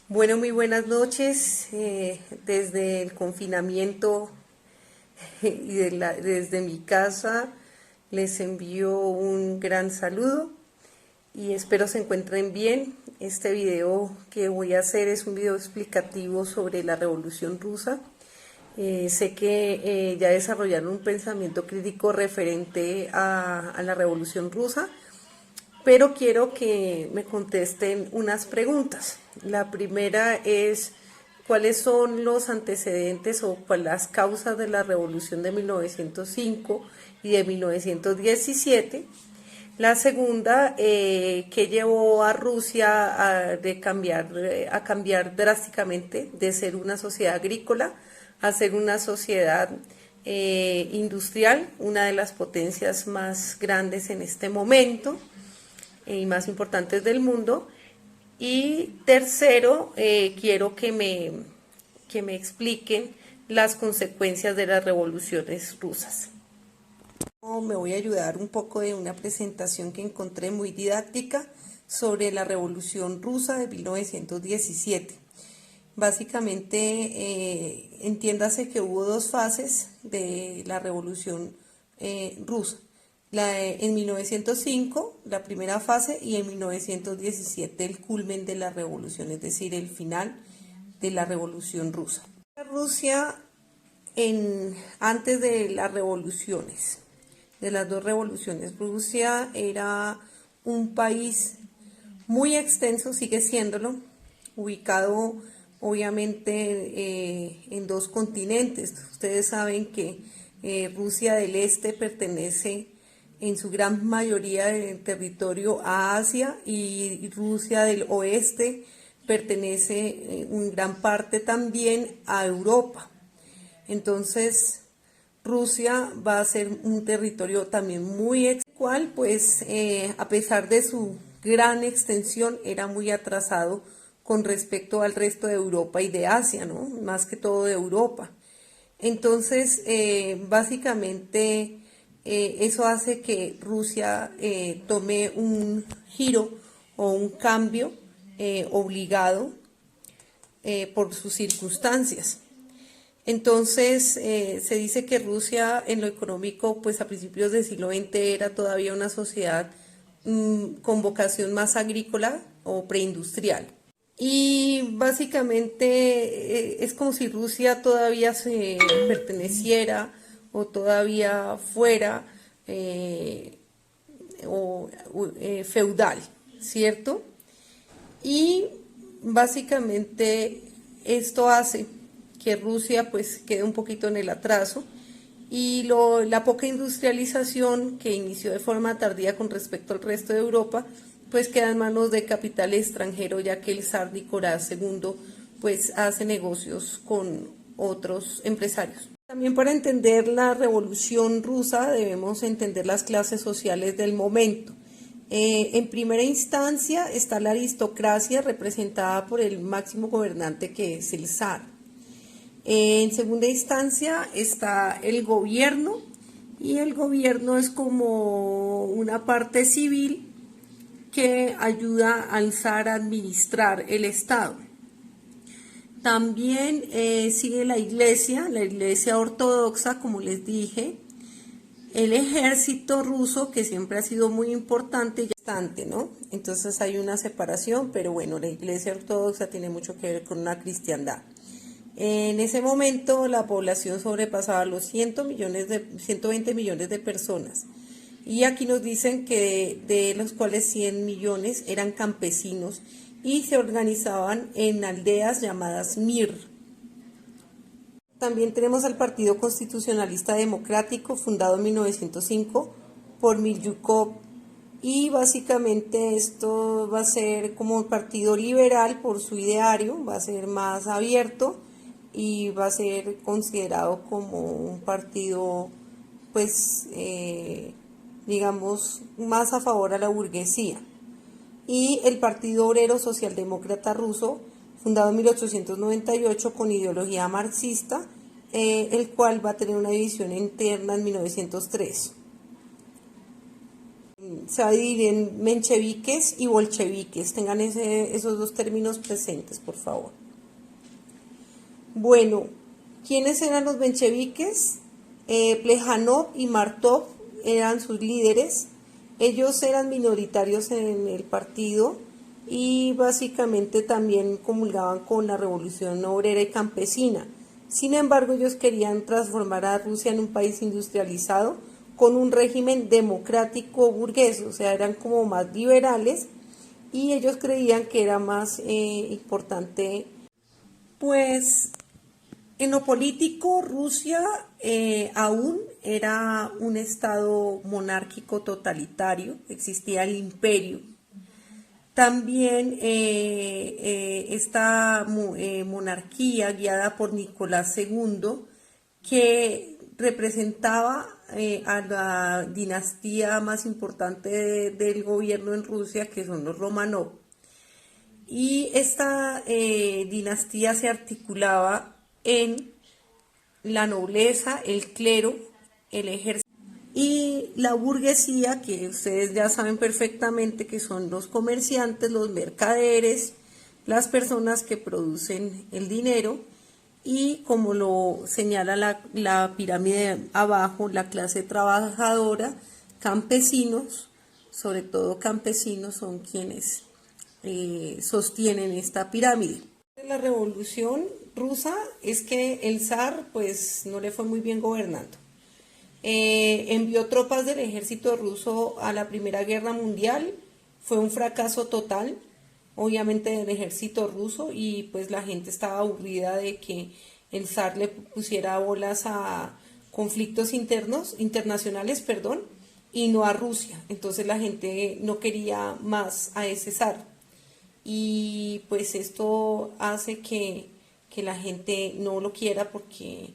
Bueno, muy buenas noches. Desde el confinamiento desde mi casa les envío un gran saludo y espero se encuentren bien. Este video que voy a hacer es un video explicativo sobre la Revolución Rusa. Sé que ya desarrollaron un pensamiento crítico referente a la Revolución Rusa, pero quiero que me contesten unas preguntas. La primera es, ¿cuáles son los antecedentes o las causas de la revolución de 1905 y de 1917? La segunda, ¿qué llevó a Rusia a cambiar drásticamente de ser una sociedad agrícola a ser una sociedad industrial, una de las potencias más grandes en este momento y más importantes del mundo? Y tercero, quiero que me expliquen las consecuencias de las revoluciones rusas. Me voy a ayudar un poco de una presentación que encontré muy didáctica sobre la Revolución Rusa de 1917. Básicamente, entiéndase que hubo dos fases de la Revolución Rusa. En 1905, la primera fase, y en 1917 el culmen de la revolución, es decir, el final de la Revolución Rusa. Rusia, antes de las revoluciones, de las dos revoluciones, Rusia era un país muy extenso, sigue siéndolo, ubicado obviamente en dos continentes. Ustedes saben que Rusia del Este pertenece en su gran mayoría del territorio a Asia, y Rusia del Oeste pertenece en gran parte también a Europa. Entonces, Rusia va a ser un territorio también muy cual, pues, a pesar de su gran extensión, era muy atrasado con respecto al resto de Europa y de Asia, ¿no? Más que todo de Europa. Entonces, básicamente, eso hace que Rusia tome un giro o un cambio obligado por sus circunstancias. Entonces, se dice que Rusia en lo económico, pues a principios del siglo XX era todavía una sociedad con vocación más agrícola o preindustrial. Y básicamente es como si Rusia todavía se perteneciera o todavía fuera feudal, ¿cierto? Y básicamente esto hace que Rusia pues quede un poquito en el atraso, y la poca industrialización que inició de forma tardía con respecto al resto de Europa pues queda en manos de capital extranjero, ya que el zar Nicolás II pues hace negocios con otros empresarios. También, para entender la revolución rusa, debemos entender las clases sociales del momento. En primera instancia está la aristocracia, representada por el máximo gobernante, que es el zar. En segunda instancia está el gobierno, y el gobierno es como una parte civil que ayuda al zar a administrar el Estado. También sigue la iglesia ortodoxa, como les dije, el ejército ruso, que siempre ha sido muy importante, ¿no? Entonces hay una separación, pero bueno, la iglesia ortodoxa tiene mucho que ver con la cristiandad. En ese momento la población sobrepasaba los 120 millones de personas. Y aquí nos dicen que de los cuales 100 millones eran campesinos y se organizaban en aldeas llamadas Mir. También tenemos al Partido Constitucionalista Democrático, fundado en 1905 por Milyukov, y básicamente esto va a ser como un partido liberal por su ideario, va a ser más abierto y va a ser considerado como un partido, pues, digamos, más a favor a la burguesía. Y el Partido Obrero Socialdemócrata Ruso, fundado en 1898 con ideología marxista, el cual va a tener una división interna en 1903. Se va a dividir en mencheviques y bolcheviques. Tengan esos dos términos presentes, por favor. Bueno, ¿quiénes eran los mencheviques? Plejánov y Martov eran sus líderes. Ellos eran minoritarios en el partido y básicamente también comulgaban con la revolución obrera y campesina. Sin embargo, ellos querían transformar a Rusia en un país industrializado con un régimen democrático burgués, o sea, eran como más liberales y ellos creían que era más importante. Pues en lo político, Rusia aún era un estado monárquico totalitario, existía el imperio. También esta monarquía guiada por Nicolás II, que representaba a la dinastía más importante del gobierno en Rusia, que son los Romanov. Y esta dinastía se articulaba en la nobleza, el clero, el ejército y la burguesía, que ustedes ya saben perfectamente que son los comerciantes, los mercaderes, las personas que producen el dinero y, como lo señala la pirámide abajo, la clase trabajadora, campesinos, sobre todo campesinos son quienes sostienen esta pirámide. La revolución rusa es que el zar pues no le fue muy bien gobernando. Envió tropas del ejército ruso a la Primera Guerra Mundial, fue un fracaso total, obviamente del ejército ruso, y pues la gente estaba aburrida de que el zar le pusiera bolas a conflictos internacionales, y no a Rusia. Entonces la gente no quería más a ese zar. Y pues esto hace que la gente no lo quiera porque